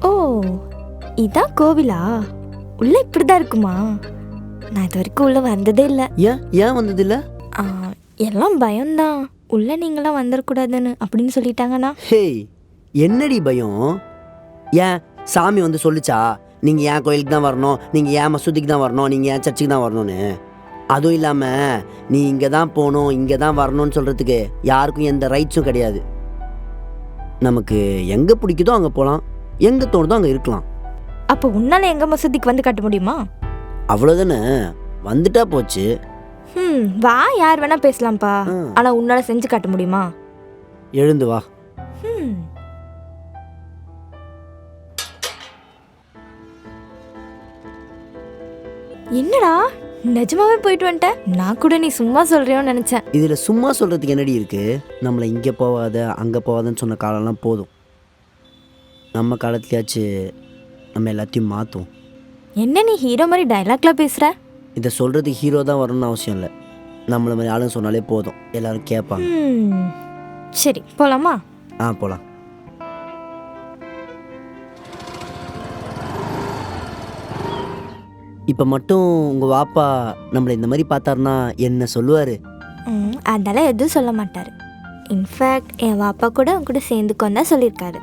ஓ, இதான் கோவிலா? உள்ள இப்படிதான் இருக்குமா? நான் இது வரைக்கும் உள்ள வந்ததே இல்லை. ஏன் வந்ததில்ல? எல்லாம் பயம்தான். உள்ள நீங்களாம் வந்துடக்கூடாதுன்னு அப்படின்னு சொல்லிட்டாங்கண்ணா. ஹேய், என்னடி பயம்? ஏன் சாமி வந்து சொல்லிச்சா நீங்கள் ஏன் கோயிலுக்கு தான் வரணும், நீங்கள் ஏன் மசூதிக்கு தான் வரணும், நீங்கள் ஏன் சர்ச்சுக்கு தான் வரணும்னு? அதுவும் இல்லாமல் நீ இங்கே தான் போகணும், இங்கே தான் வரணும்னு சொல்கிறதுக்கு யாருக்கும் எந்த ரைட்ஸும் கிடையாது. நமக்கு எங்கே பிடிக்குதோ அங்கே போகலாம், எங்கே தோணுதோ அங்கே இருக்கலாம். அப்போ உன்னால எங்க மசூதிக்கு வந்து காட்ட முடியுமா? அவ்வளோதானே, வந்துட்டா போச்சு. வா, யார் வேணா பேசலாம்ப்பா. ஆனா உன்னால செஞ்சு காட்ட முடியுமா? எழுந்து வா. என்னடா, நிஜமாவே போயிட்டு வந்துட்டேன்? நான் கூட நீ சும்மா சொல்றியோன்னு நினைச்சேன். இதில் சும்மா சொல்கிறதுக்கு என்னடி இருக்குது? நம்மளை இங்கே போகாத அங்கே போகாதன்னு சொன்ன காலம்லாம் போதும். நம்ம காலத்துலயாச்சு நம்ம எல்லாத்தையும் மாற்றுவோம். என்ன நீ ஹீரோ மாதிரி டைலாக்லாம் பேசுற? இதை சொல்கிறதுக்கு ஹீரோ தான் வரணும்னு அவசியம் இல்லை. நம்மளை மாதிரி ஆளுங்க சொன்னாலே போதும், எல்லாரும் கேட்பாங்க. சரி, போலாமா? போகலாம். இப்போ மட்டும் உங்கள் வாப்பா நம்மளை இந்த மாதிரி பார்த்தாருன்னா என்ன சொல்லுவார்? அதெல்லாம் எதுவும் சொல்ல மாட்டார். இன்ஃபேக்ட் என் வாப்பா கூட உன் கூட சேர்ந்துக்கோன்னு தான் சொல்லியிருக்காரு.